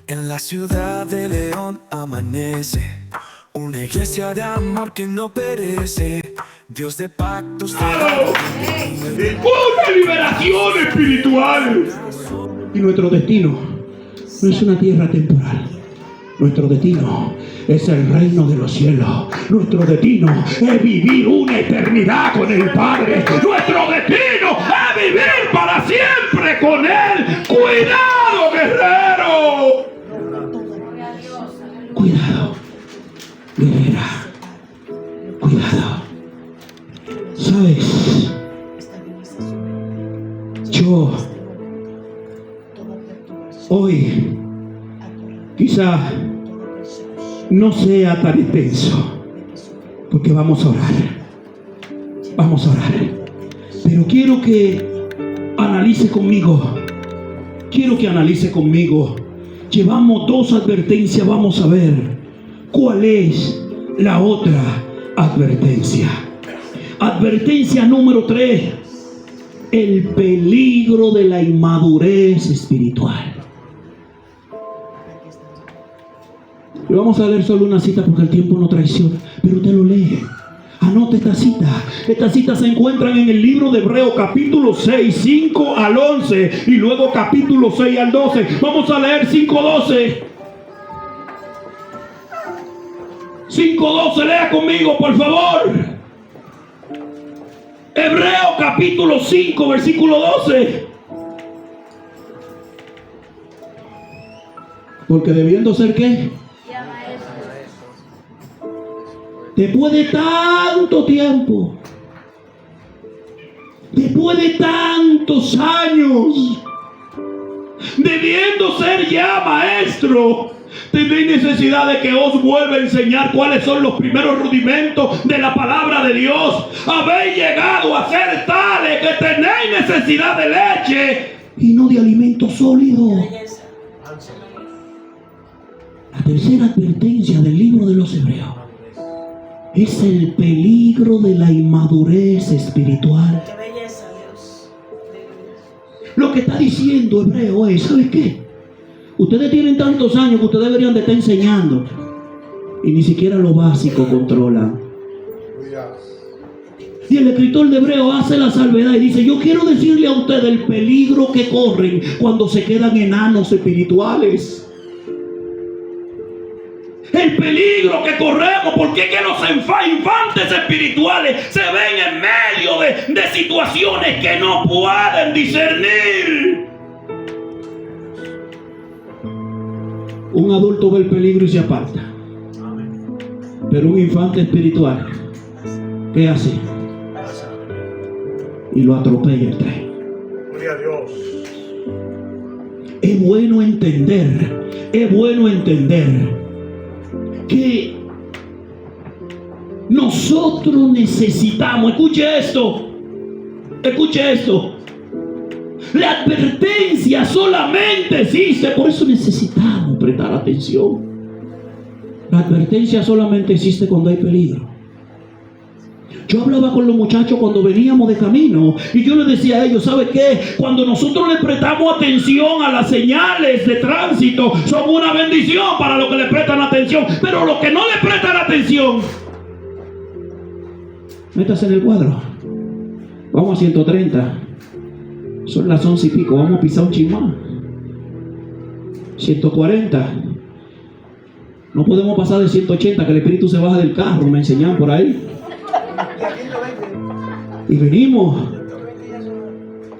En la ciudad de León amanece una iglesia de amor que no perece, Dios de pactos de ¡Una liberación espiritual! Y nuestro destino no es una tierra temporal. Nuestro destino es el reino de los cielos. Nuestro destino es vivir una eternidad con el Padre. Nuestro destino es vivir para siempre con Él. ¡Cuidado, guerrero! Cuidado, guerrera. Cuidado. ¿Sabes? Yo hoy quizá no sea tan extenso, porque vamos a orar. Vamos a orar. Pero quiero que analice conmigo. Quiero que analice conmigo. Llevamos 2 advertencias. Vamos a ver cuál es la otra advertencia. Advertencia número 3. El peligro de la inmadurez espiritual. Y vamos a leer solo una cita porque el tiempo no traiciona, pero usted lo lee. Anote esta cita. Estas citas se encuentran en el libro de Hebreos capítulo 6, 5 al 11 y luego capítulo 6 al 12. Vamos a leer 5:12. 5:12, lea conmigo, por favor. Hebreos capítulo 5, versículo 12. Porque debiendo ser ¿qué? Después de tanto tiempo, después de tantos años, debiendo ser ya maestro, tenéis necesidad de que os vuelva a enseñar cuáles son los primeros rudimentos de la palabra de Dios. Habéis llegado a ser tales que tenéis necesidad de leche y no de alimento sólido. La tercera advertencia del libro de los Hebreos es el peligro de la inmadurez espiritual. Qué belleza, Dios. Lo que está diciendo Hebreo es, ¿sabe qué? Ustedes tienen tantos años que ustedes deberían de estar enseñando y ni siquiera lo básico controlan. Y el escritor de Hebreo hace la salvedad y dice: yo quiero decirle a ustedes el peligro que corren cuando se quedan enanos espirituales. El peligro que corremos, porque es que los infantes espirituales se ven en medio de situaciones que no pueden discernir. Un adulto ve el peligro y se aparta. Pero un infante espiritual, ¿qué hace? Y lo atropella el tren. Gloria a Dios. Es bueno entender que nosotros necesitamos, escuche esto, la advertencia solamente existe, por eso necesitamos prestar atención. La advertencia solamente existe cuando hay peligro. Yo hablaba con los muchachos cuando veníamos de camino y yo les decía a ellos: ¿sabe qué? Cuando nosotros le prestamos atención a las señales de tránsito, son una bendición para los que le prestan atención, pero los que no le prestan atención, métase en el cuadro. Vamos a 130. Son las 11 y pico. Vamos a pisar un chismán. 140. No podemos pasar de 180, que el espíritu se baja del carro. Me enseñan por ahí. Y venimos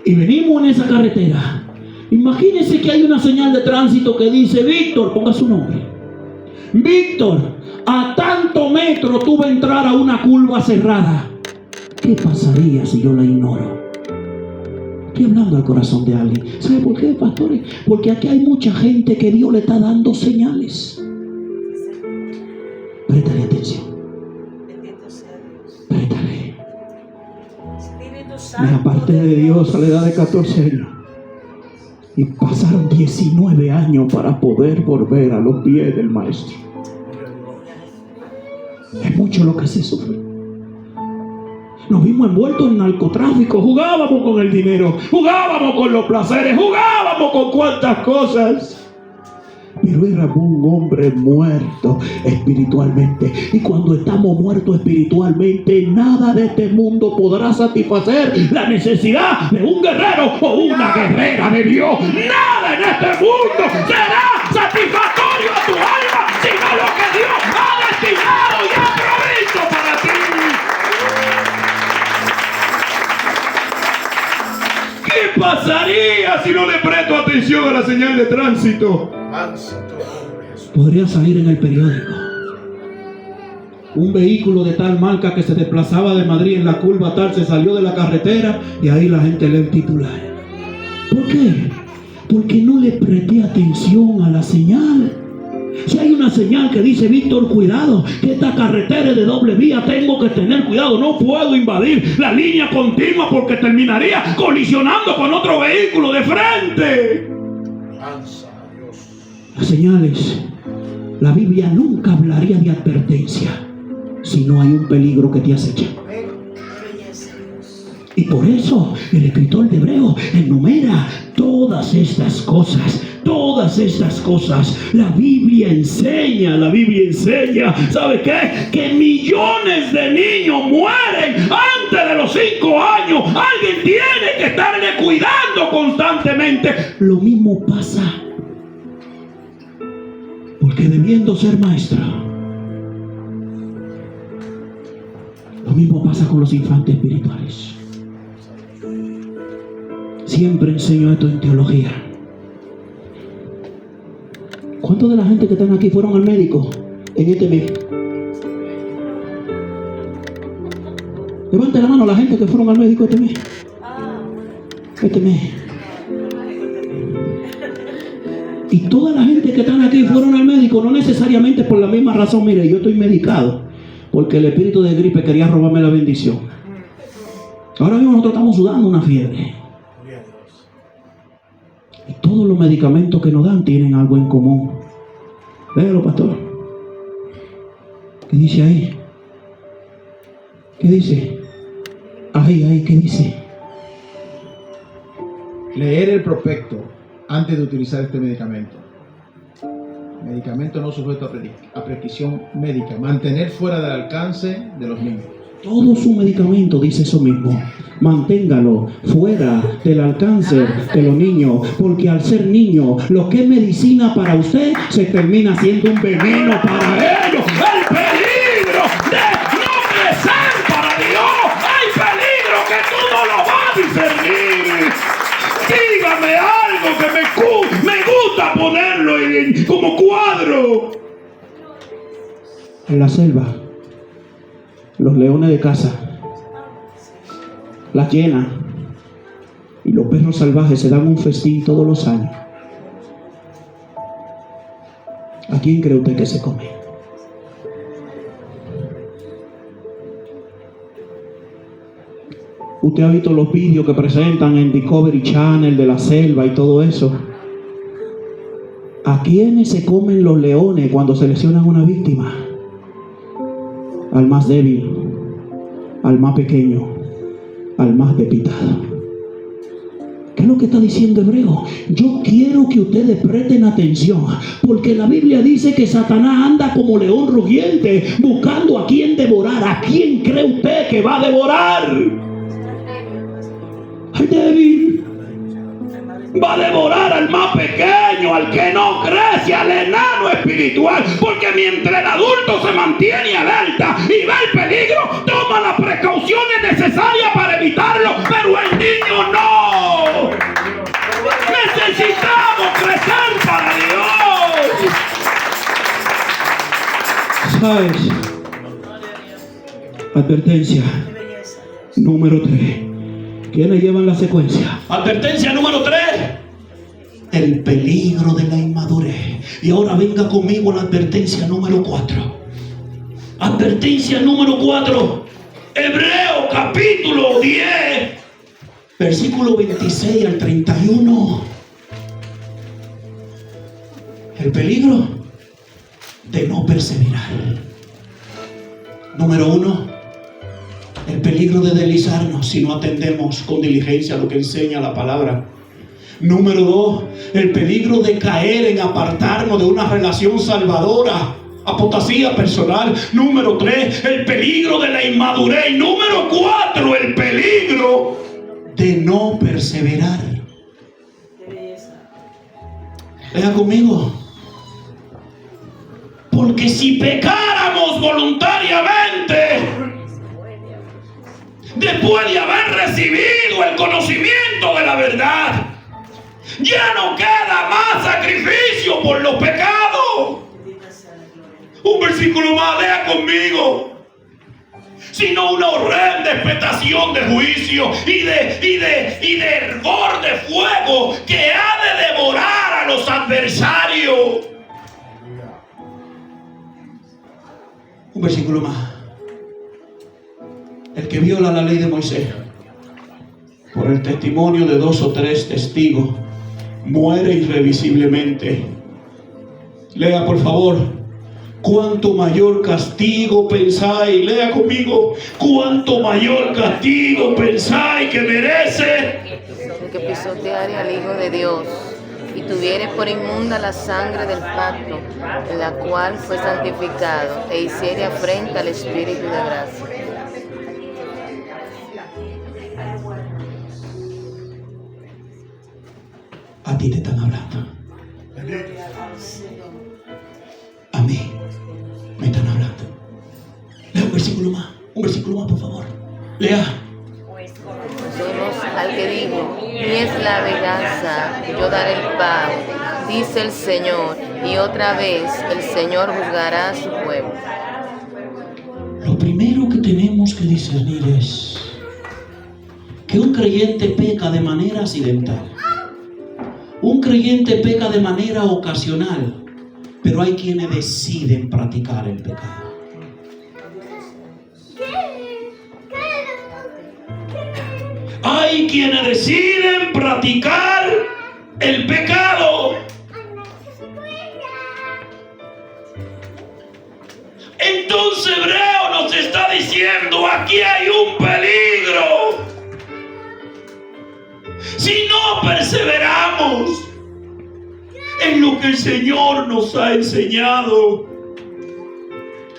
en esa carretera. Imagínense que hay una señal de tránsito que dice: Víctor, ponga su nombre. Víctor, a tanto metro tú vas a entrar a una curva cerrada. ¿Qué pasaría si yo la ignoro? Estoy hablando al corazón de alguien. ¿Sabe por qué, pastores? Porque aquí hay mucha gente que Dios le está dando señales. Préstale atención. Préstale. Me aparté de Dios a la edad de 14 años y pasaron 19 años para poder volver a los pies del Maestro. Es mucho lo que se sufre. Nos vimos envueltos en narcotráfico, jugábamos con el dinero, jugábamos con los placeres, jugábamos con cuantas cosas. pero éramos un hombre muerto espiritualmente. Y cuando estamos muertos espiritualmente, nada de este mundo podrá satisfacer la necesidad de un guerrero o una guerrera de Dios. Nada en este mundo será satisfactorio a tu alma, sino lo que Dios ha destinado y ha provisto para ti. ¿Qué pasaría si no le presto atención a la señal de tránsito? Podría salir en el periódico un vehículo de tal marca que se desplazaba de Madrid en la curva tal, se salió de la carretera, y ahí la gente lee el titular. ¿Por qué? Porque no le presté atención a la señal. Si hay una señal que dice: Víctor, cuidado, que esta carretera es de doble vía, tengo que tener cuidado, no puedo invadir la línea continua porque terminaría colisionando con otro vehículo de frente. Las señales, la Biblia nunca hablaría de advertencia si no hay un peligro que te acecha. Y por eso el escritor de Hebreos enumera todas estas cosas. Todas estas cosas. La Biblia enseña, ¿sabe qué? Que millones de niños mueren antes de los 5 años. Alguien tiene que estarle cuidando constantemente. Lo mismo pasa, porque debiendo ser maestra, lo mismo pasa con los infantes espirituales. Siempre enseño esto en teología. ¿Cuántos de la gente que están aquí fueron al médico en este mes? Levante la mano la gente que fueron al médico este mes. Este mes. Y toda la gente que están aquí fueron al médico, no necesariamente por la misma razón. Mire, yo estoy medicado porque el espíritu de gripe quería robarme la bendición. Ahora mismo nosotros estamos sudando una fiebre. Y todos los medicamentos que nos dan tienen algo en común. Léelo, pastor. ¿Qué dice ahí? ¿Qué dice? Ahí, ¿qué dice? Leer el prospecto antes de utilizar este medicamento. Medicamento no sujeto a prescripción médica. Mantener fuera del alcance de los niños. Todo su medicamento dice eso mismo. Manténgalo fuera del alcance de los niños, porque al ser niño, lo que es medicina para usted se termina siendo un veneno para ellos. El peligro de no crecer para Dios. Hay peligro que tú no lo vas a discernir. Dígame algo que me gusta ponerlo como cuadro. En la selva, los leones de caza, las hienas y los perros salvajes se dan un festín todos los años. ¿A quién cree usted que se come? Usted ha visto los vídeos que presentan en Discovery Channel de la selva y todo eso. ¿A quiénes se comen los leones cuando seleccionan una víctima? Al más débil, al más pequeño, al más despitado. ¿Qué es lo que está diciendo Hebreo? Yo quiero que ustedes presten atención, porque la Biblia dice que Satanás anda como león rugiente, buscando a quién devorar. ¿A quién cree usted que va a devorar? Al débil. Va a devorar al más pequeño, al que no crece, al enano espiritual, porque mientras el adulto se mantiene alerta y ve el peligro, toma las precauciones necesarias para evitarlo, pero el niño no. Necesitamos crecer para Dios. ¿Sabes? Advertencia número 3. ¿Quiénes llevan la secuencia? Advertencia número 3. El peligro de la inmadurez. Y ahora venga conmigo a la advertencia número 4. Advertencia número 4. Hebreos capítulo 10, versículo 26 al 31. El peligro de no perseverar. Número 1. El peligro de deslizarnos si no atendemos con diligencia a lo que enseña la palabra. Número 2, el peligro de caer en apartarnos de una relación salvadora, apostasía personal. Número 3, el peligro de la inmadurez. Y número 4, el peligro de no perseverar. Lea conmigo. Porque si pecáramos voluntariamente, después de haber recibido el conocimiento de la verdad, ya no queda más sacrificio por los pecados. Un versículo más, lea conmigo. Sino una horrenda expectación de juicio y de hervor de fuego que ha de devorar a los adversarios. Un versículo más. El que viola la ley de Moisés por el testimonio de 2 o 3 testigos muere irrevisiblemente. Lea por favor. Cuánto mayor castigo pensáis, lea conmigo, cuánto mayor castigo pensáis que merece el que pisoteare al Hijo de Dios y tuviere por inmunda la sangre del pacto, en la cual fue santificado, e hiciere afrenta al Espíritu de gracia. A ti te están hablando. A mí me están hablando. Lea un versículo más por favor. Lea. Vemos al que dijo: mi es la venganza, yo daré el pago, dice el Señor, y otra vez el Señor juzgará a su pueblo. Lo primero que tenemos que discernir es que un creyente peca de manera accidental. Un creyente peca de manera ocasional, pero hay quienes deciden practicar el pecado. Hay quienes deciden practicar el pecado. Entonces Hebreo nos está diciendo: aquí hay un peligro. Si no perseveramos en lo que el Señor nos ha enseñado.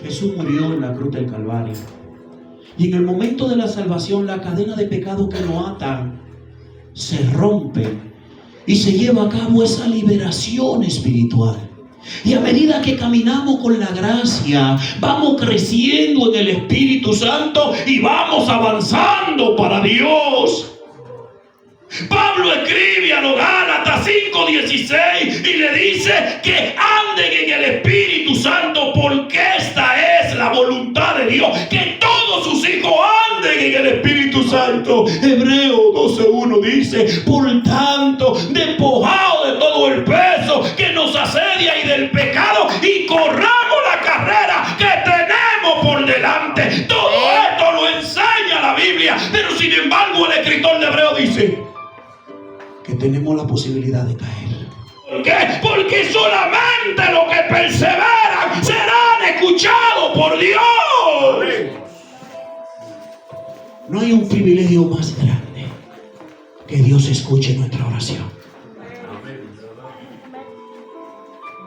Jesús murió en la cruz del Calvario. Y en el momento de la salvación, la cadena de pecado que nos ata se rompe y se lleva a cabo esa liberación espiritual. Y a medida que caminamos con la gracia, vamos creciendo en el Espíritu Santo y vamos avanzando para Dios. Pablo escribe a los Gálatas 5:16 y le dice que anden en el Espíritu Santo, porque esta es la voluntad de Dios, que todos sus hijos anden en el Espíritu Santo. Hebreo 12:1 dice: por tanto, despojados de todo el peso que nos asedia y del pecado, y corramos la carrera que tenemos por delante. Todo esto lo enseña la Biblia, pero sin embargo el escritor de Hebreo dice que tenemos la posibilidad de caer. ¿Por qué? Porque solamente los que perseveran serán escuchados por Dios. No hay un privilegio más grande que Dios escuche nuestra oración.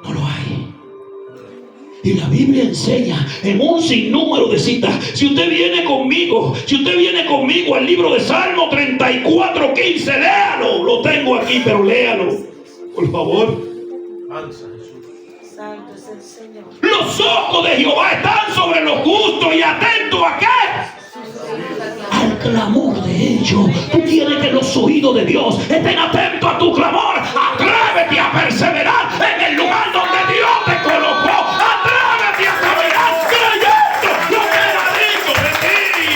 No lo hay. Y la Biblia enseña en un sinnúmero de citas. Si usted viene conmigo al libro de Salmo 34:15, léalo. Lo tengo aquí, pero léalo, por favor. Santo es el Señor. Los ojos de Jehová están sobre los justos y atentos ¿a qué? Al clamor de ellos. Tú quieres que los oídos de Dios estén atentos a tu clamor. Atrévete a perseverar en el lugar donde Dios te colocó. Atrévete a caminar creyendo lo que Él ha dicho de ti.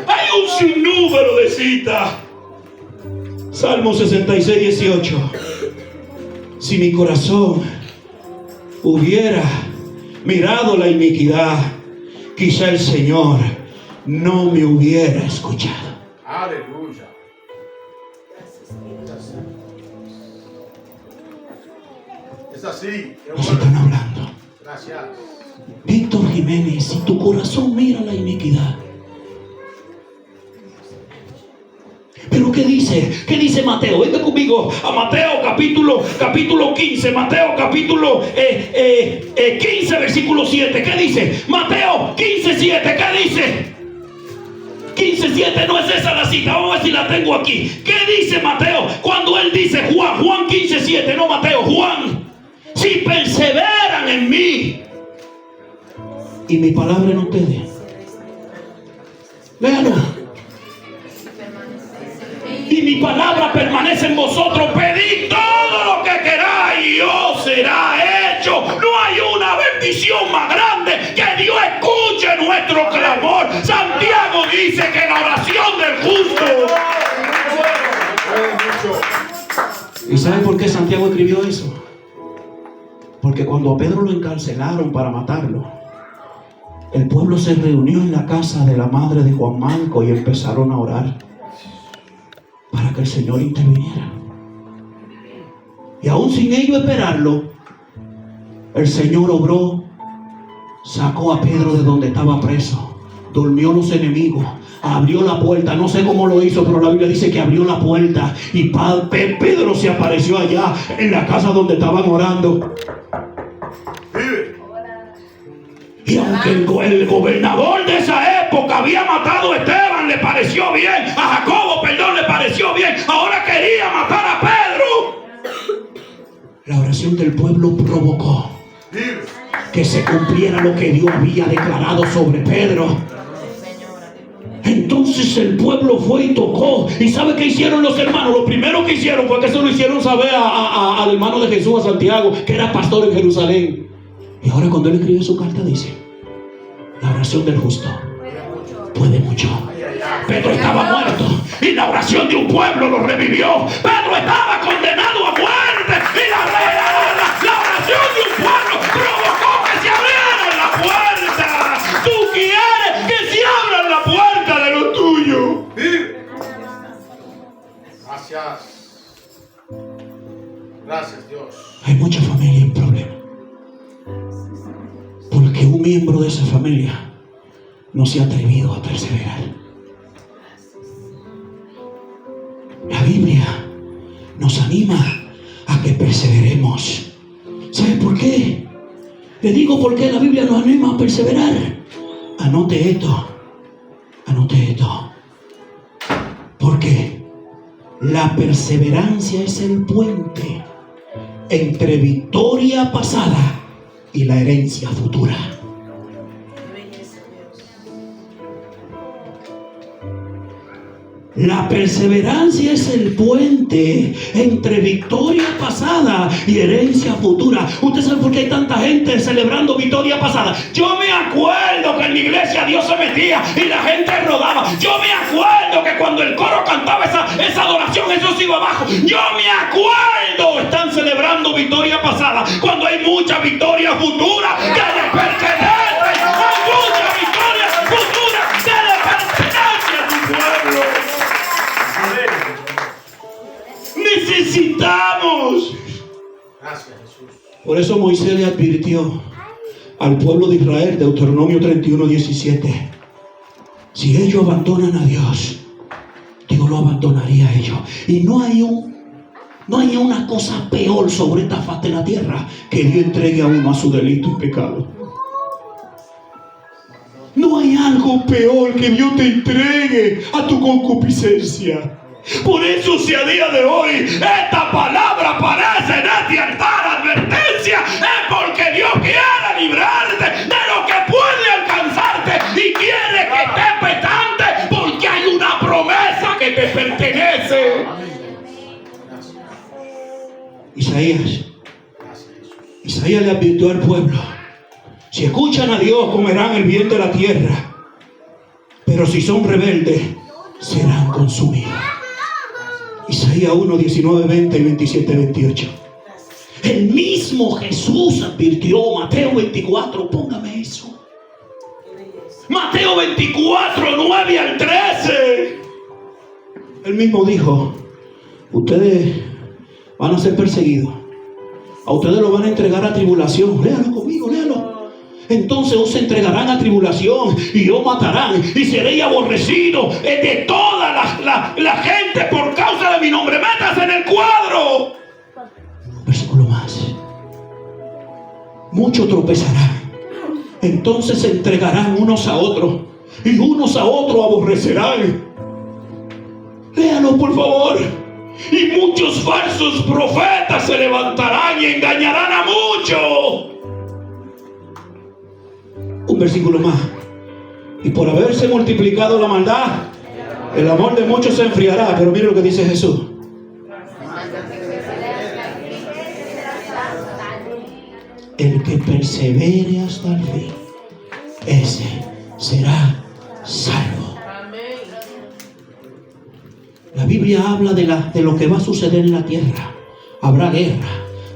Hay un sinnúmero de citas. Salmo 66:18. Si mi corazón hubiera mirado la iniquidad, quizá el Señor no me hubiera escuchado. Aleluya. Es así. Nos están hablando. Gracias. Víctor Jiménez, si tu corazón mira la iniquidad, Pero ¿qué dice? ¿Qué dice Mateo? Venga conmigo a Mateo capítulo 15. Mateo capítulo 15 versículo 7. ¿Qué dice? Mateo 15, 7. ¿Qué dice? 15, 7, no es esa la cita. Vamos a ver si la tengo aquí. ¿Qué dice Mateo? Cuando él dice Juan 15, 7, no Mateo, Juan. Si perseveran en mí y mi palabra en ustedes. Léalo. Y mi palabra permanece en vosotros. Pedid todo lo que queráis y os será hecho. No hay una bendición más grande que Dios escuche nuestro clamor. Santiago dice que la oración del justo. ¿Y saben por qué Santiago escribió eso? Porque cuando a Pedro lo encarcelaron para matarlo, el pueblo se reunió en la casa de la madre de Juan Marco y empezaron a orar para que el Señor interviniera. Y aún sin ellos esperarlo, el Señor obró, sacó a Pedro de donde estaba preso, durmió los enemigos, abrió la puerta. No sé cómo lo hizo, pero la Biblia dice que abrió la puerta y Pedro se apareció allá en la casa donde estaban orando. Y aunque el gobernador de esa época había matado a Esteban, le pareció bien, a Jacobo, perdón, le pareció bien, ahora quería matar a Pedro. La oración del pueblo provocó que se cumpliera lo que Dios había declarado sobre Pedro. Entonces el pueblo fue y tocó. ¿Y sabe qué hicieron los hermanos? Lo primero que hicieron fue que se lo hicieron saber al hermano de Jesús, a Santiago, que era pastor en Jerusalén. Y ahora cuando él escribe su carta dice: la oración del justo puede mucho. Pedro estaba muerto y la oración de un pueblo lo revivió. Pedro estaba condenado a muerte y la oración de un pueblo provocó que se abriera la puerta. Tú quieres que se abra la puerta de lo tuyo. Gracias Dios. Hay mucha familia en problemas porque un miembro de esa familia no se ha atrevido a perseverar. La Biblia nos anima a que perseveremos. ¿Sabe por qué? Le digo por qué la Biblia nos anima a perseverar. Anote esto. Porque la perseverancia es el puente entre victoria pasada y la herencia futura. La perseverancia es el puente entre victoria pasada y herencia futura. ¿Usted sabe por qué hay tanta gente celebrando victoria pasada? Yo me acuerdo que en la iglesia Dios se metía y la gente rodaba. Yo me acuerdo que cuando el coro cantaba esa adoración, eso se iba abajo. Yo me acuerdo. Están celebrando victoria pasada cuando hay mucha victoria futura que le pertenece. Hay mucha victoria futura que le pertenece a tu pueblo. Necesitamos. Gracias Jesús. Por eso Moisés le advirtió al pueblo de Israel, Deuteronomio 31:17, si ellos abandonan a Dios, Dios lo abandonaría a ellos. Y no hay una cosa peor sobre esta faz de la tierra que Dios entregue a uno a su delito y pecado. No hay algo peor que Dios te entregue a tu concupiscencia. Por eso si a día de hoy esta palabra aparece en este altar, advertencia, es porque Dios quiere librarte de lo que puede alcanzarte y quiere que estés petante porque hay una promesa que te pertenece. Isaías le advirtió al pueblo: si escuchan a Dios comerán el bien de la tierra, pero si son rebeldes serán consumidos. Isaías 1, 19, 20 y 27, 28. El mismo Jesús advirtió. Mateo 24, póngame eso. Mateo 24, 9 al 13. Él mismo dijo: ustedes van a ser perseguidos, a ustedes lo van a entregar a tribulación. Léalo conmigo, léalo. entonces os entregarán a tribulación y os matarán y seréis aborrecidos de toda la gente por causa de mi nombre. Métase en el cuadro. Versículo más. Muchos tropezarán, entonces se entregarán unos a otros y unos a otros aborrecerán. Léalo por favor. Y muchos falsos profetas se levantarán y engañarán a muchos. Un versículo más. Y por haberse multiplicado la maldad, el amor de muchos se enfriará. Pero mire lo que dice Jesús. El que persevere hasta el fin, ese será salvo. La Biblia habla de lo que va a suceder en la tierra. Habrá guerra,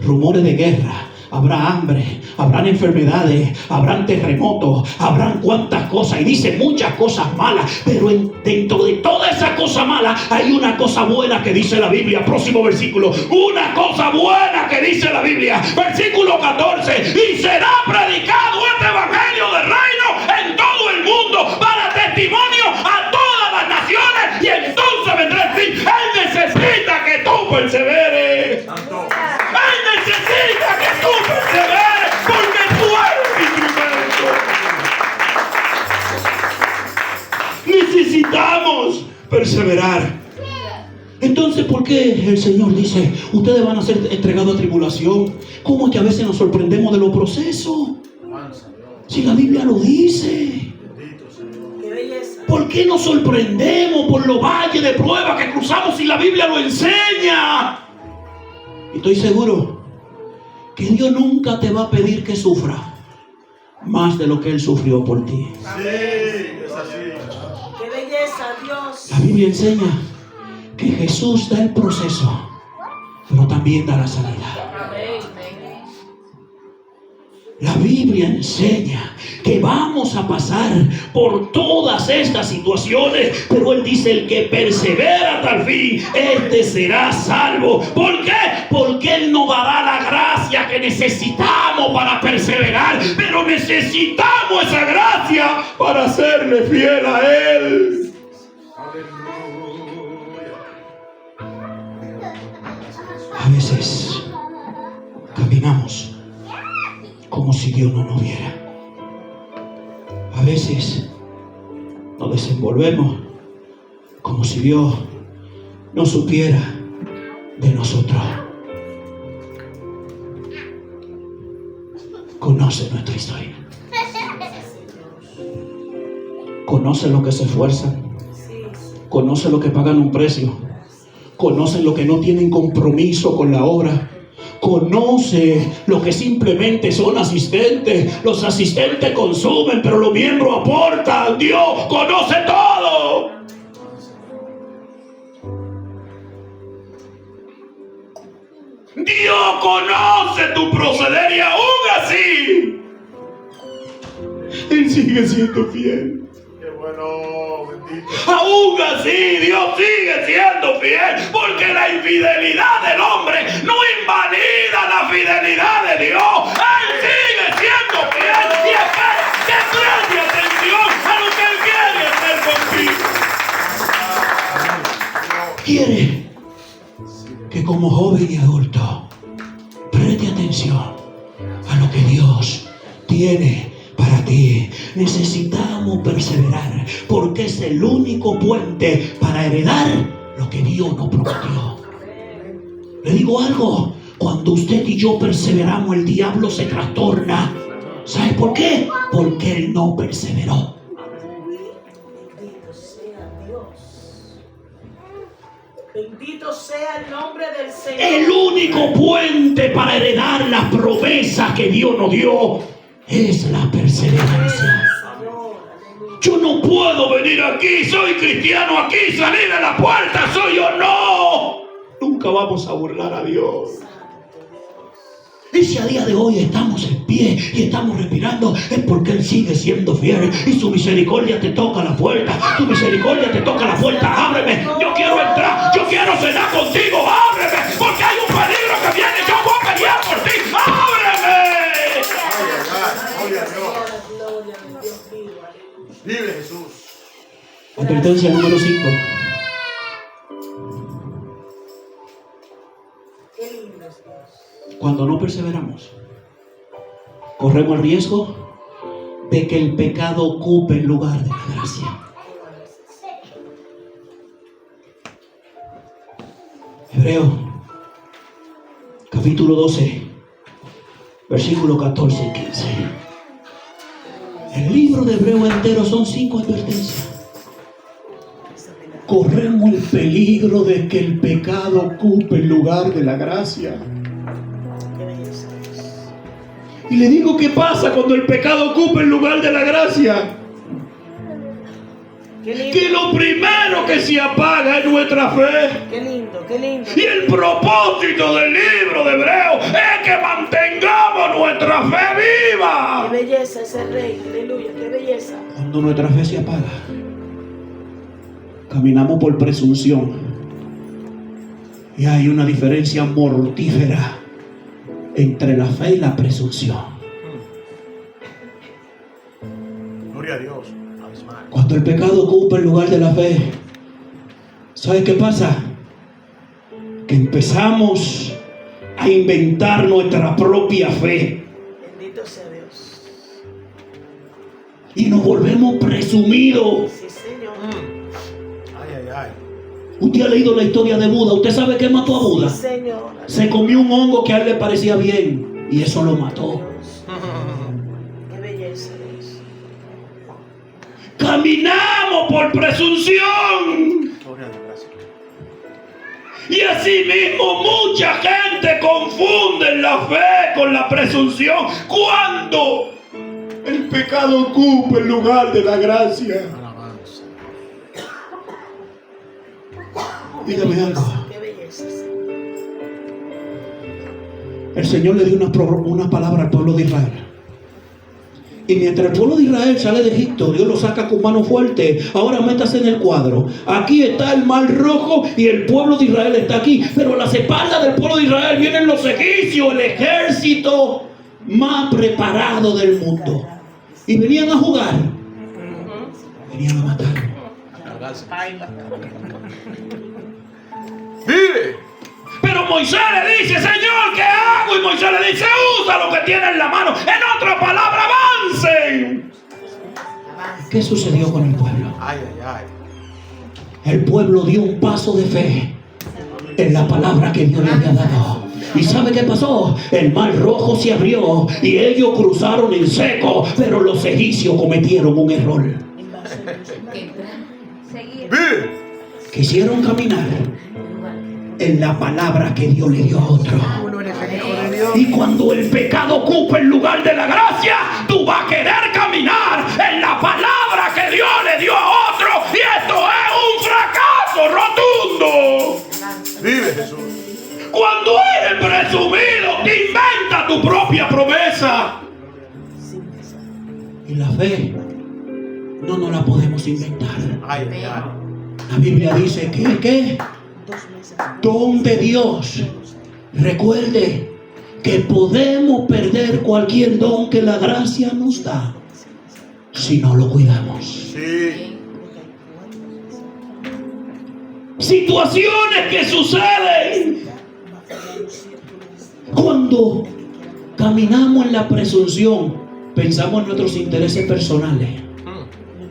rumores de guerra, habrá hambre, habrán enfermedades, habrán terremotos, habrán cuantas cosas, y dice muchas cosas malas, pero dentro de toda esa cosa mala hay una cosa buena que dice la Biblia. Próximo versículo. Una cosa buena que dice la Biblia. Versículo 14. Y será predicado este evangelio del reino en todo el mundo para testimonio a todas las naciones, y entonces vendrá el fin. Él necesita que tú perseveres. Él necesita que tú perseveres, porque tú eres instrumento. Necesitamos perseverar. Entonces, ¿por qué el Señor dice, ustedes van a ser entregados a tribulación? ¿Cómo es que a veces nos sorprendemos de los procesos? Si la Biblia lo dice. ¿Por qué nos sorprendemos por los valles de prueba que cruzamos si la Biblia lo enseña? Y estoy seguro que Dios nunca te va a pedir que sufra más de lo que Él sufrió por ti. Sí, es así. ¡Qué belleza, Dios! La Biblia enseña que Jesús da el proceso, pero también da la salida. La Biblia enseña que vamos a pasar por todas estas situaciones, pero Él dice, el que persevera hasta el fin, este será salvo. ¿Por qué? Porque Él nos dará la gracia que necesitamos para perseverar, pero necesitamos esa gracia para serle fiel a Él. A veces caminamos como si Dios no nos viera. A veces nos desenvolvemos como si Dios no supiera de nosotros. Conoce nuestra historia. Conoce los que se esfuerzan. Conoce los que pagan un precio. Conoce los que no tienen compromiso con la obra. Conoce los que simplemente son asistentes. Los asistentes consumen, pero los miembros aportan. Dios conoce todo. Dios conoce tu proceder, y aún así Él sigue siendo fiel. ¡Qué bueno, bendito! Aún así Dios sigue siendo fiel, porque la infidelidad del hombre no invalida la fidelidad de Dios. Él sigue siendo fiel y espera que preste atención a lo que Él quiere hacer contigo. Quiere que como joven y adulto preste atención a lo que Dios tiene para ti. Necesitamos perseverar, porque es el único puente para heredar lo que Dios nos prometió. Le digo algo: cuando usted y yo perseveramos, el diablo se trastorna. ¿Sabe por qué? Porque él no perseveró. Bendito sea Dios. Bendito sea el nombre del Señor. El único puente para heredar las promesas que Dios nos dio es la perseverancia. Yo no puedo venir aquí, soy cristiano aquí, salir de la puerta, soy yo. No, nunca vamos a burlar a Dios. Y si a día de hoy estamos en pie y estamos respirando, es porque Él sigue siendo fiel, y su misericordia te toca la puerta. Tu misericordia te toca la puerta. Ábreme, yo quiero entrar, yo quiero cenar contigo. Ábreme, porque hay un peligro que viene. Yo voy a pelear por ti. Ábreme. Gloria a Dios. Advertencia número 5. Cuando no perseveramos, corremos el riesgo de que el pecado ocupe el lugar de la gracia. Hebreo, capítulo 12, versículos 14 y 15. El libro de Hebreo entero son 5 advertencias. Corremos el peligro de que el pecado ocupe el lugar de la gracia. Y le digo, ¿qué pasa cuando el pecado ocupa el lugar de la gracia? Que lo primero que se apaga es nuestra fe. Qué lindo, qué lindo. Y el propósito del libro de Hebreo es que mantengamos nuestra fe viva. Qué belleza ese rey, aleluya, qué belleza. Cuando nuestra fe se apaga, caminamos por presunción. Y hay una diferencia mortífera entre la fe y la presunción. Gloria a Dios. Cuando el pecado ocupa el lugar de la fe, ¿sabes qué pasa? Que empezamos a inventar nuestra propia fe. Bendito sea Dios. Y nos volvemos presumidos. Sí, Señor. Ay, ay, ay. Usted ha leído la historia de Buda. ¿Usted sabe qué mató a Buda? Sí, Señor. Se comió un hongo que a él le parecía bien y eso lo mató. Qué belleza, Dios. Caminamos por presunción. Gloria a Dios, gracias. Y así mismo mucha gente confunde la fe con la presunción cuando el pecado ocupa el lugar de la gracia. Alabanza. Dígame algo. Qué belleza, Señor. El Señor le dio una palabra al pueblo de Israel. Y mientras el pueblo de Israel sale de Egipto, Dios lo saca con mano fuerte. Ahora métase en el cuadro. Aquí está el mar rojo y el pueblo de Israel está aquí. Pero a las espaldas del pueblo de Israel vienen los egipcios, el ejército más preparado del mundo. Y venían a jugar. Venían a matar. ¡Vive! Pero Moisés le dice, Señor, ¿qué hago? Y Moisés le dice, usa lo que tiene en la mano. En otra palabra, avancen. ¿Qué sucedió con el pueblo? Ay, ay, ay. El pueblo dio un paso de fe en la palabra que Dios le había dado. ¿Y sabe qué pasó? El mar rojo se abrió y ellos cruzaron en seco, pero los egipcios cometieron un error. ¡Vive! Quisieron caminar en la palabra que Dios le dio a otro. Y cuando el pecado ocupa el lugar de la gracia, tú vas a querer caminar en la palabra que Dios le dio a otro. Y esto es un fracaso rotundo. ¡Vive Jesús! Cuando eres presumido, te inventa tu propia promesa. Y la fe no nos la podemos inventar. Ay, ay, ay. La Biblia dice que ¿qué? Don de Dios. Recuerde que podemos perder cualquier don que la gracia nos da si no lo cuidamos. Sí. Situaciones que suceden cuando caminamos en la presunción, pensamos en nuestros intereses personales.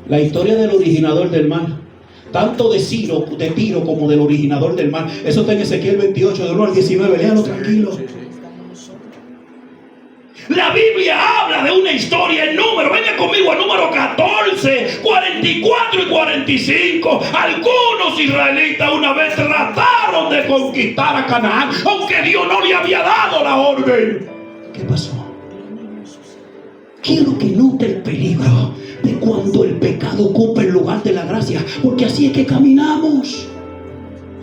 La historia del originador del mal, tanto de Tiro como del originador del mal, eso está en Ezequiel 28, del 1 al 19, léalo tranquilo. La Biblia habla de una historia en número, venga conmigo a número 14, 44 y 45. Algunos israelitas una vez trataron de conquistar a Canaán, aunque Dios no le había dado la orden. ¿Qué pasó? Quiero que note el peligro de cuando el pecado ocupa el lugar de la gracia, porque así es que caminamos.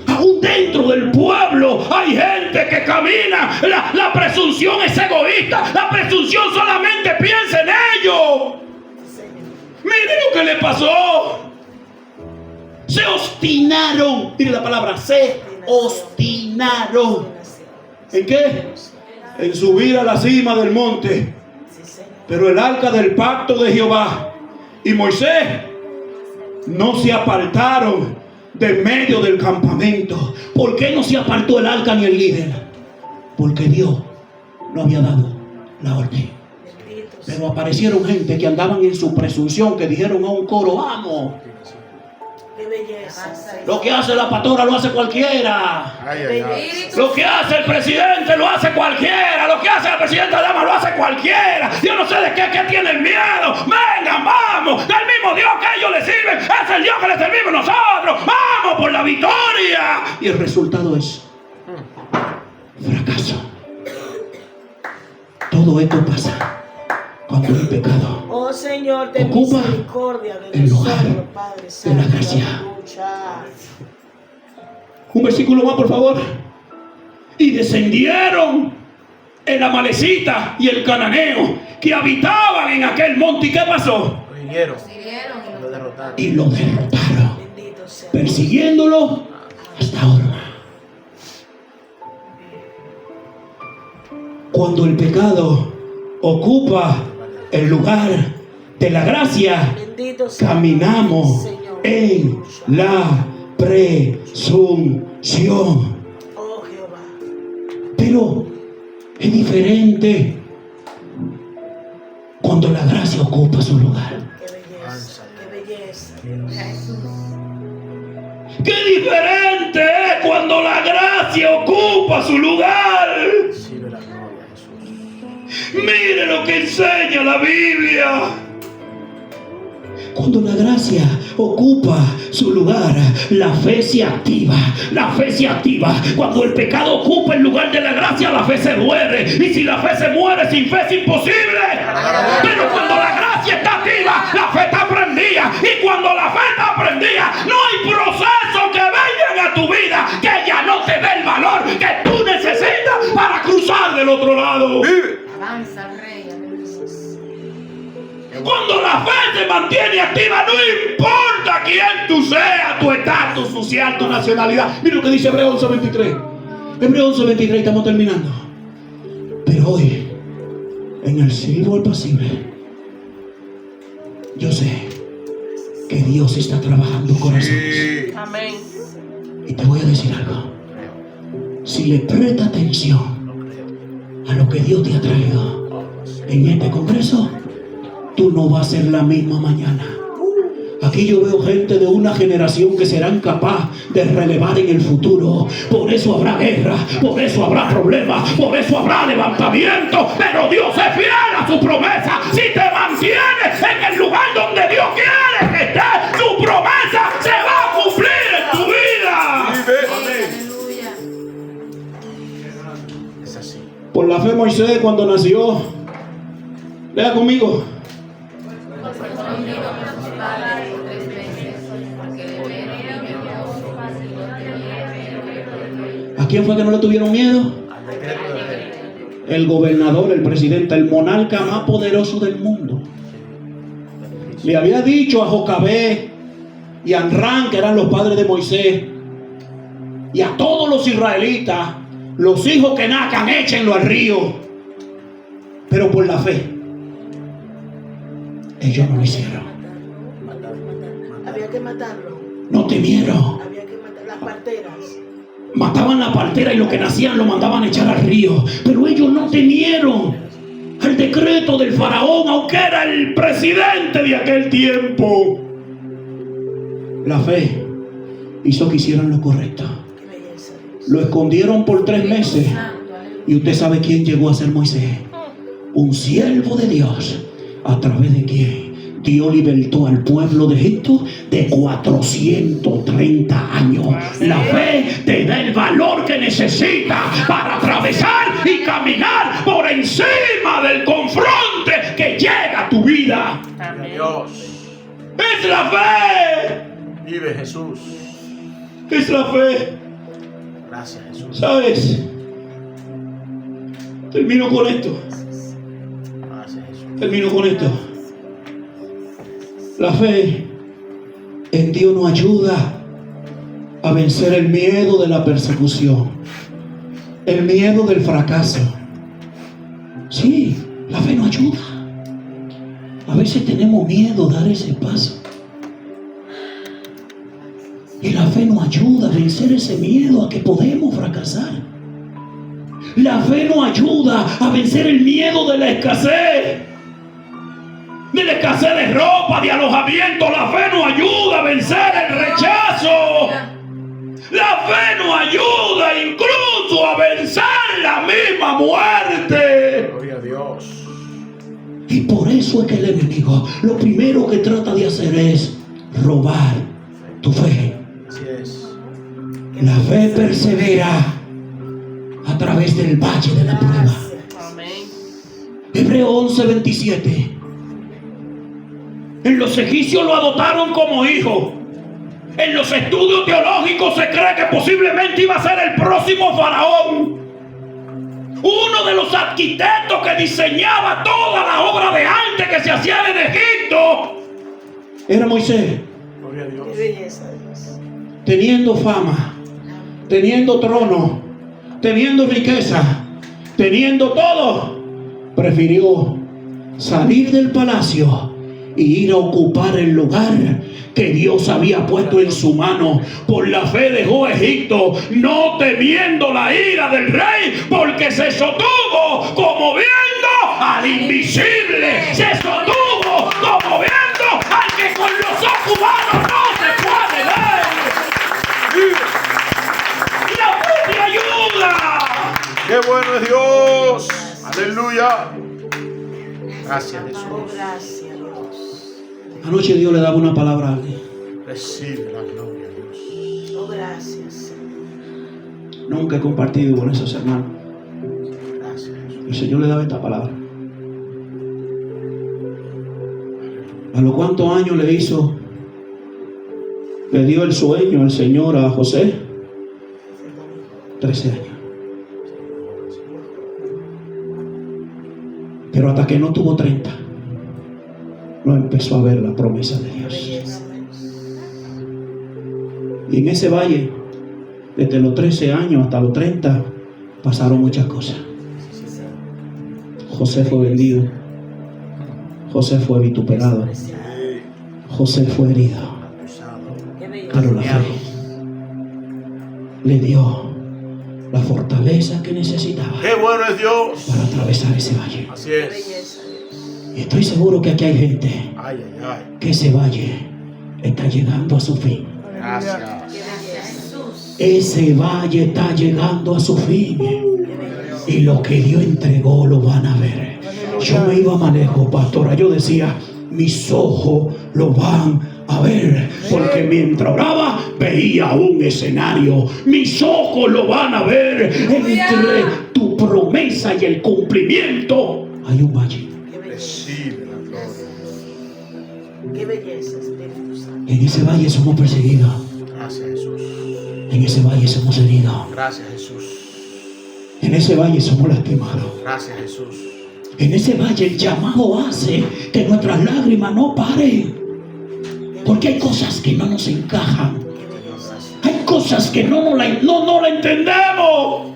Aún dentro del pueblo hay gente que camina. La presunción es egoísta. La presunción solamente piensa en ello. Mire lo que le pasó. Se obstinaron. Mire la palabra, se obstinaron. ¿En qué? En subir a la cima del monte. Pero el arca del pacto de Jehová y Moisés no se apartaron de medio del campamento. ¿Por qué no se apartó el arca ni el líder? Porque Dios no había dado la orden. Pero aparecieron gente que andaban en su presunción, que dijeron a un coro: vamos. Qué belleza. Lo que hace la pastora lo hace cualquiera. Lo que hace el presidente lo hace cualquiera. Lo que hace la presidenta dama lo hace cualquiera. Yo no sé de qué tienen miedo. Vengan, vamos. Del mismo Dios que ellos le sirven, es el Dios que le servimos nosotros. Vamos por la victoria. Y el resultado es fracaso. Todo esto pasa cuando el pecado Oh Señor, ten ocupa misericordia de el lugar nosotros, Padre de Santo. la gracia. Aleluya. Un versículo más, por favor. Y descendieron el amalecita y el cananeo que habitaban en aquel monte. ¿Y qué pasó? Y lo derrotaron, Bendito sea. persiguiéndolo hasta ahora. Cuando el pecado ocupa el lugar de la gracia, Bendito sea. caminamos Señor. en la presunción. Oh Jehová. Pero es diferente cuando la gracia ocupa su lugar. Qué belleza. Qué belleza. Qué diferente es cuando la gracia ocupa su lugar. Mire lo que enseña la Biblia. Cuando la gracia ocupa su lugar, la fe se activa. La fe se activa. Cuando el pecado ocupa el lugar de la gracia, la fe se muere. Y si la fe se muere, sin fe es imposible. Pero cuando la gracia está activa, la fe está prendida. Y cuando la fe está prendida, no hay proceso que vengan a tu vida que ya no te dé el valor que tú necesitas para cruzar del otro lado. Avanza, Rey. Cuando la fe se mantiene activa, no importa quién tú seas, tu estatus social, tu nacionalidad. Mira lo que dice Hebreos 11:23. Hebreos 11:23, estamos terminando. Pero hoy, en el silbo apacible, yo sé que Dios está trabajando corazones. Amén. Y te voy a decir algo. Si le prestas atención a lo que Dios te ha traído en este congreso, tú no vas a ser la misma mañana. Aquí yo veo gente de una generación que serán capaz de relevar en el futuro. Por eso habrá guerra, por eso habrá problemas, por eso habrá levantamiento. Pero Dios es fiel a su promesa. Si te mantienes en el lugar donde Dios quiere que estés, su promesa se va a cumplir en tu vida. Aleluya. Por la fe Moisés, cuando nació, lea conmigo. ¿A quién fue que no le tuvieron miedo? El gobernador, el presidente, el monarca más poderoso del mundo. Le había dicho a Jocabé y a Anrán, que eran los padres de Moisés, y a todos los israelitas: los hijos que nazcan, échenlo al río. Pero por la fe, ellos no lo hicieron. Había que matarlo. No temieron. Había que matar las parteras. Mataban la partera y lo que nacían lo mandaban a echar al río. Pero ellos no temieron al decreto del faraón, aunque era el presidente de aquel tiempo. La fe hizo que hicieran lo correcto. Qué belleza. Lo escondieron por 3 meses. Y usted sabe quién llegó a ser Moisés. Un siervo de Dios, a través de quien Dios libertó al pueblo de Egipto de 430 años. La fe te da el valor que necesitas para atravesar y caminar por encima del confronte que llega a tu vida. Dios. Es la fe. Vive Jesús. Es la fe. Gracias, Jesús. ¿Sabes? Termino con esto. Gracias, Jesús. Termino con esto. La fe en Dios nos ayuda a vencer el miedo de la persecución, el miedo del fracaso. Sí, la fe nos ayuda. A veces tenemos miedo de dar ese paso. Y la fe nos ayuda a vencer ese miedo a que podemos fracasar. La fe nos ayuda a vencer el miedo de la escasez. De la escasez de ropa, de alojamiento. La fe nos ayuda a vencer el rechazo. La fe nos ayuda incluso a vencer la misma muerte. Gloria a Dios. Y por eso es que el enemigo lo primero que trata de hacer es robar tu fe. Así es. La fe persevera a través del valle de la prueba. Hebreo 11:27. En los egipcios lo adoptaron como hijo. En los estudios teológicos se cree que posiblemente iba a ser el próximo faraón. Uno de los arquitectos que diseñaba toda la obra de arte que se hacía en Egipto era Moisés. Gloria a Dios. Qué belleza, Dios. Teniendo fama, teniendo trono, teniendo riqueza, teniendo todo, prefirió salir del palacio y ir a ocupar el lugar que Dios había puesto en su mano. Por la fe dejó Egipto, no temiendo la ira del rey, porque se sostuvo como viendo al invisible. Se sostuvo como viendo al que con los ojos humanos no se puede ver. La fe te ayuda. ¡Qué bueno es Dios! ¡Aleluya! Gracias, Oh, Jesús. gracias, Dios. Anoche Dios le daba una palabra a alguien. Recibe la gloria, Dios. Oh, gracias. Nunca he compartido con esos hermanos. Gracias, Jesús. El Señor le daba esta palabra. ¿A los cuántos años le hizo? Le dio el sueño el Señor a José. 13 años. Pero hasta que no tuvo 30, no empezó a ver la promesa de Dios. Y en ese valle, desde los 13 años hasta los 30, pasaron muchas cosas. José fue vendido. José fue vituperado. José fue herido. Qué belleza. Pero la fe le dio la fortaleza que necesitaba ¡Qué bueno es Dios! para atravesar ese valle. Así Qué es. belleza, Dios. Y estoy seguro que aquí hay gente Ay, ay, ay. que ese valle está llegando a su fin. Gracias. Qué belleza, Jesús. Ese valle está llegando a su fin. Qué belleza. Y lo que Dios entregó lo van a ver. Yo me iba más lejos, pastora. Yo decía, mis ojos lo van a ver. Porque mientras oraba, veía un escenario. Mis ojos lo van a ver. Entre tu promesa y el cumplimiento hay un valle. Qué belleza. Recibe la gloria. Qué belleza, Espíritu Santo. En ese valle somos perseguidos. Gracias, Jesús. En ese valle somos heridos. Gracias, Jesús. En ese valle somos lastimados. Gracias, Jesús. En ese valle el llamado hace que nuestras lágrimas no paren. Porque hay cosas que no nos encajan. Qué belleza. Hay cosas que no la entendemos.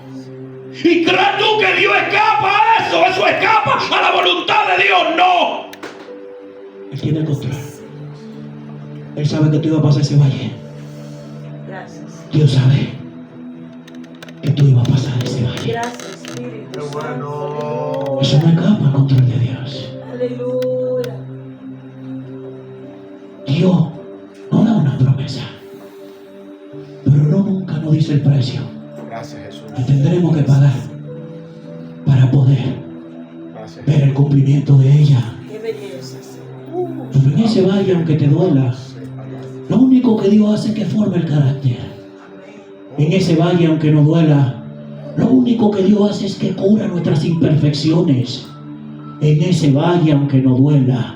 ¿Y crees tú que Dios escapa a eso? ¿Eso escapa a la voluntad de Dios? No. Él tiene el control. Él sabe que tú ibas a pasar ese valle. Gracias. Dios sabe que tú ibas a pasar ese valle. Gracias, Espíritu ¡Qué Santo. bueno! Eso no escapa al control de Dios. Aleluya. Dios no da una promesa, pero nunca nos dice el precio Gracias, Jesús. que tendremos que pagar para poder Gracias. ver el cumplimiento de ella. Qué belleza, Señor. Pero en ese valle, aunque te duela, lo único que Dios hace es que forme el carácter. En ese valle, aunque nos duela, lo único que Dios hace es que cura nuestras imperfecciones. En ese valle, aunque nos duela,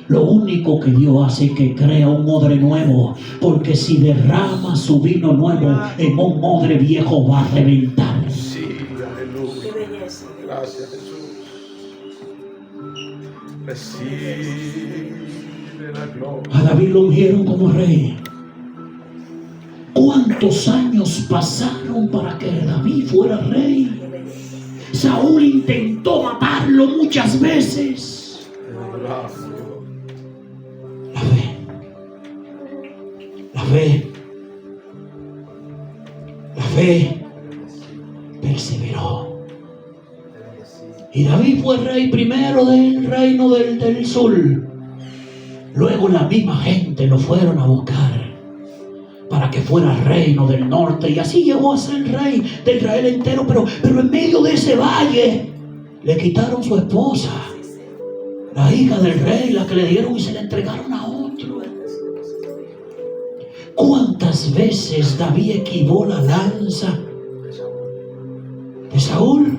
lo único que Dios hace es que crea un odre nuevo. Porque si derrama su vino nuevo en un odre viejo, va a reventar. Sí, Qué aleluya. belleza, Dios. Gracias, Jesús. Recibe la gloria. A David lo ungieron como rey. ¿Cuántos años pasaron para que David fuera rey? Qué belleza. Saúl intentó matarlo muchas veces. La fe La fe perseveró. Y David fue rey primero del reino del sur. Luego la misma gente lo fueron a buscar para que fuera reino del norte. Y así llegó a ser rey de Israel entero. Pero en medio de ese valle le quitaron su esposa, la hija del rey, la que le dieron, y se la entregaron a otro. ¿Cuántas veces David esquivó la lanza de Saúl?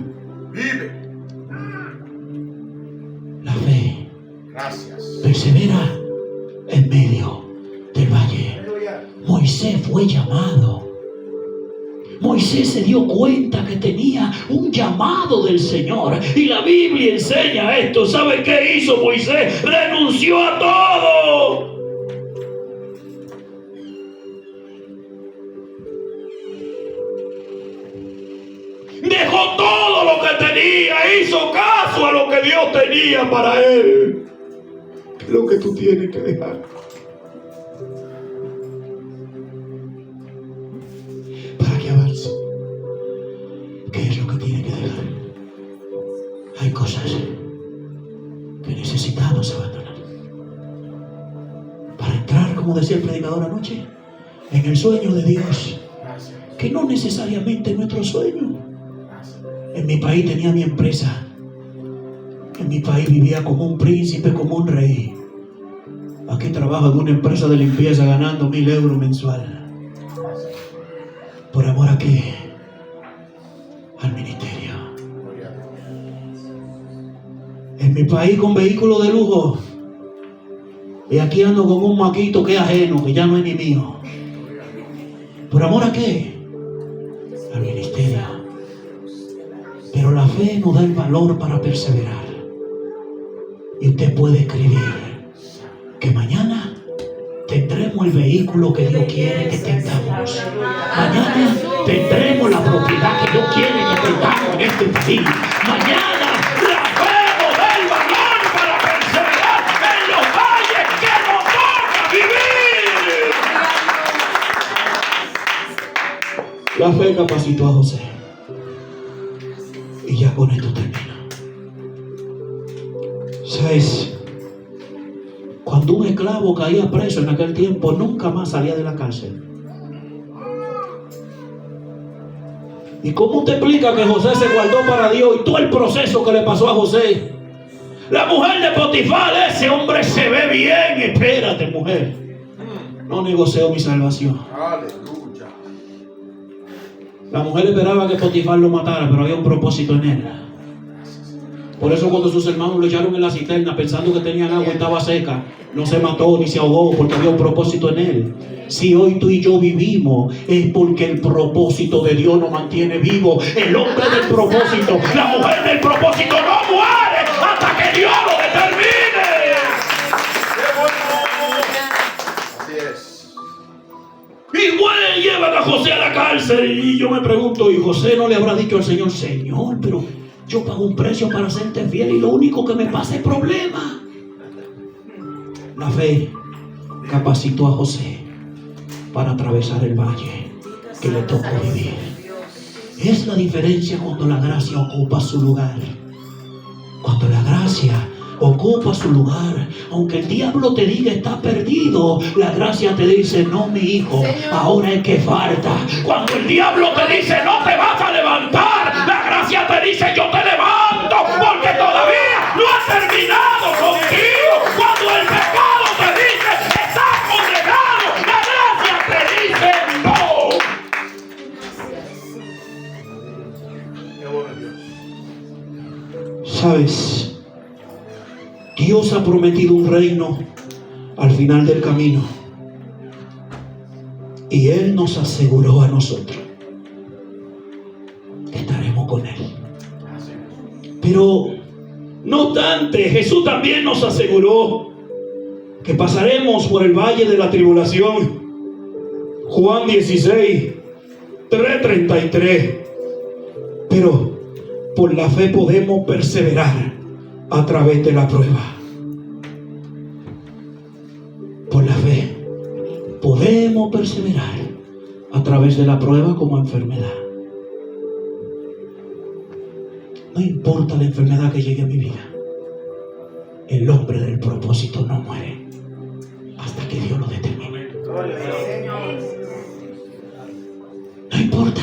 Vive. La fe Gracias. persevera en medio del valle. Moisés fue llamado. Moisés se dio cuenta que tenía un llamado del Señor. Y la Biblia enseña esto. ¿Sabe qué hizo Moisés? Renunció a todo. Dejó todo lo que tenía. Hizo caso a lo que Dios tenía para él. ¿Qué es lo que tú tienes que dejar? Para que avance. ¿Qué es lo que tiene que dejar? Hay cosas que necesitamos abandonar para entrar, como decía el predicador anoche, en el sueño de Dios, que no necesariamente es nuestro sueño. En mi país tenía mi empresa. En mi país vivía como un príncipe, como un rey. Aquí trabajo en una empresa de limpieza ganando 1,000 euros mensual. ¿Por amor a qué? Al ministerio. En mi país con vehículos de lujo. Y aquí ando con un maquito que es ajeno, que ya no es ni mío. ¿Por amor a qué? Al ministerio. Pero la fe nos da el valor para perseverar. Y usted puede escribir que mañana tendremos el vehículo que Dios quiere que tengamos. Mañana tendremos la propiedad que Dios quiere que tengamos en este país. Mañana la fe nos da el valor para perseverar en los valles que nos toca vivir. La fe capacitó a José. Y ya con esto termino. ¿Sabes? Cuando un esclavo caía preso en aquel tiempo, nunca más salía de la cárcel. ¿Y cómo te explica que José se guardó para Dios y todo el proceso que le pasó a José? La mujer de Potifar, ese hombre se ve bien. Espérate, mujer. No negocio mi salvación. Aleluya. La mujer esperaba que Potifar lo matara, pero había un propósito en él. Por eso cuando sus hermanos lo echaron en la cisterna pensando que tenían agua y estaba seca, no se mató ni se ahogó, porque había un propósito en él. Si hoy tú y yo vivimos, es porque el propósito de Dios nos mantiene vivos. El hombre del propósito, la mujer del propósito no muere hasta que Dios lo determine. Así es. Igual llevan a José a la cárcel y yo me pregunto, ¿y José no le habrá dicho al Señor, Señor, pero yo pago un precio para serte fiel y lo único que me pasa es problema? La fe capacitó a José para atravesar el valle que le tocó vivir. Es la diferencia cuando la gracia ocupa su lugar. Cuando la gracia ocupa su lugar, aunque el diablo te diga está perdido, la gracia te dice, no, mi hijo, ahora es que falta. Cuando el diablo te dice no te vas a levantar, la gracia te dice yo te levanto, porque todavía no has terminado contigo. Cuando el pecado te dice estás condenado, la gracia te dice no. Qué bueno Dios. ¿Sabes? Dios ha prometido un reino al final del camino. Y Él nos aseguró a nosotros que estaremos con Él. Pero no obstante, Jesús también nos aseguró que pasaremos por el valle de la tribulación. Juan 16, 3:33. Pero por la fe podemos perseverar a través de la prueba. Por la fe podemos perseverar a a través de la prueba como enfermedad. No importa la enfermedad que llegue a mi vida, el hombre del propósito no muere hasta que Dios lo determine. No importa.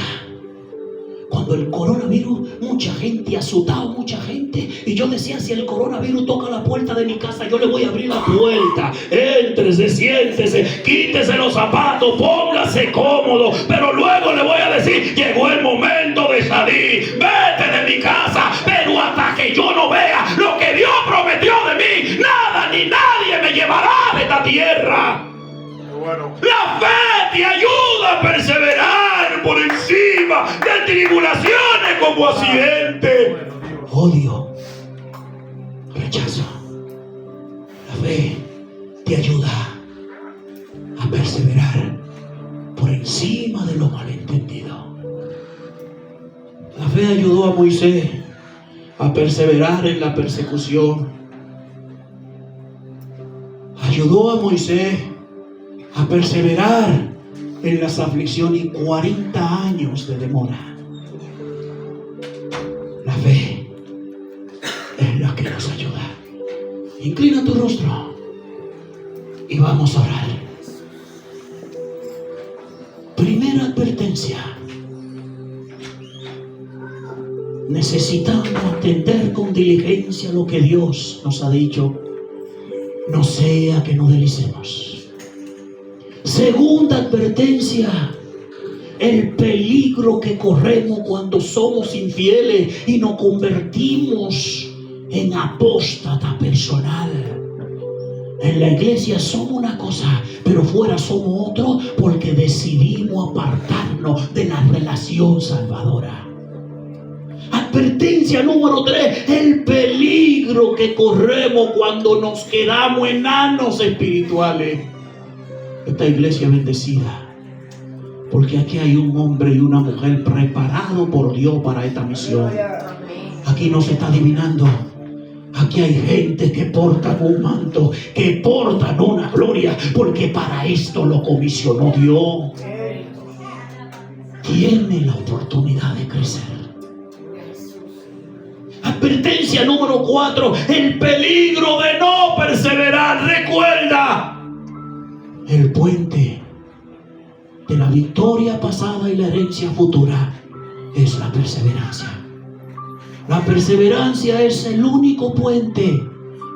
Cuando el coronavirus, mucha gente ha azotado, mucha gente. Y yo decía, si el coronavirus toca la puerta de mi casa, yo le voy a abrir la puerta. Éntrese, siéntese, quítese los zapatos, póngase cómodo. Pero luego le voy a decir, llegó el momento de salir. Vete de mi casa. Pero hasta que yo no vea lo que Dios prometió de mí, nada ni nadie me llevará de esta tierra. Bueno. La fe te ayuda a perseverar por encima de tribulaciones como accidentes. Odio, rechazo. La fe te ayuda a perseverar por encima de lo malentendido. La fe ayudó a Moisés a perseverar en la persecución. Ayudó a Moisés a perseverar en las aflicciones y 40 años de demora. La fe es la que nos ayuda. Inclina tu rostro y vamos a orar. Primera advertencia. Necesitamos atender con diligencia lo que Dios nos ha dicho, no sea que nos deslicemos. Segunda advertencia, el peligro que corremos cuando somos infieles y nos convertimos en apóstata personal. En la iglesia somos una cosa, pero fuera somos otro porque decidimos apartarnos de la relación salvadora. Advertencia número 3, el peligro que corremos cuando nos quedamos enanos espirituales. Esta iglesia bendecida, porque aquí hay un hombre y una mujer preparado por Dios para esta misión. Aquí no se está adivinando. Aquí hay gente que portan un manto, que portan una gloria, porque para esto lo comisionó Dios. Tiene la oportunidad de crecer. Advertencia número 4, el peligro de no perseverar. Recuerda, el puente de la victoria pasada y la herencia futura es la perseverancia. La perseverancia es el único puente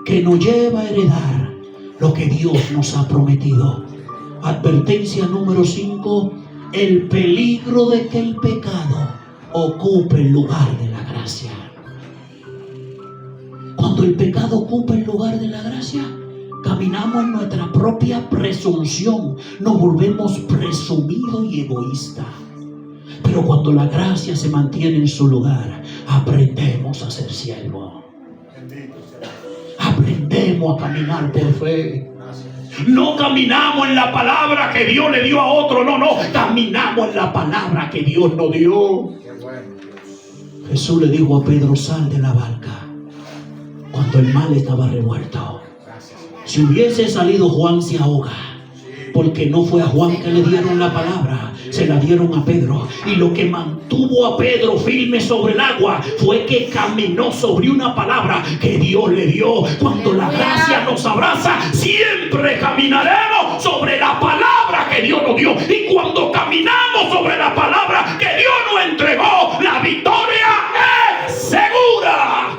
que nos lleva a heredar lo que Dios nos ha prometido. Advertencia número 5, el peligro de que el pecado ocupe el lugar de la gracia. Cuando el pecado ocupa el lugar de la gracia, caminamos en nuestra propia presunción, nos volvemos presumidos y egoístas. Pero cuando la gracia se mantiene en su lugar, aprendemos a ser siervos. Aprendemos a caminar por fe. No caminamos en la palabra que Dios le dio a otro, no, caminamos en la palabra que Dios nos dio. Jesús le dijo a Pedro, sal de la barca, cuando el mar estaba revuelto. Si hubiese salido Juan se ahoga, porque no fue a Juan que le dieron la palabra, se la dieron a Pedro. Y lo que mantuvo a Pedro firme sobre el agua fue que caminó sobre una palabra que Dios le dio. Cuando la gracia nos abraza, siempre caminaremos sobre la palabra que Dios nos dio. Y cuando caminamos sobre la palabra que Dios nos entregó, la victoria es segura.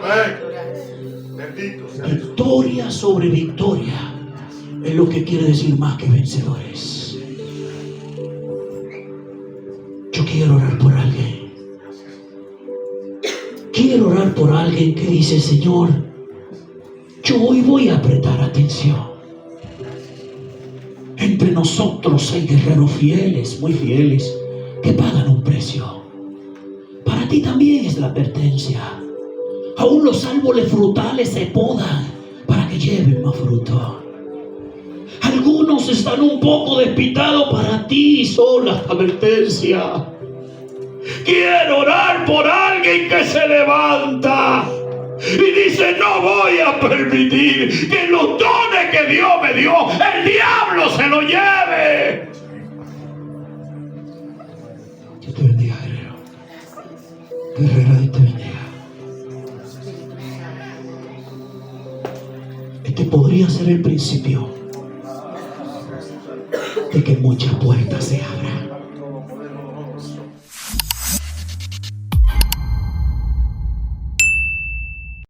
Victoria sobre victoria es lo que quiere decir más que vencedores. Yo quiero orar por alguien. Quiero orar por alguien que dice, Señor, yo hoy voy a prestar atención. Entre nosotros hay guerreros fieles, muy fieles, que pagan un precio. Para ti también es la advertencia. Aún los árboles frutales se podan para que lleven más fruto. Algunos están un poco despistados, para ti son las advertencias. Quiero orar por alguien que se levanta y dice, no voy a permitir que los dones que Dios me dio, el diablo se los lleve. Dios te bendiga, guerrero. Guerrera, Dios te bendiga. Este podría ser el principio de que muchas puertas se abren.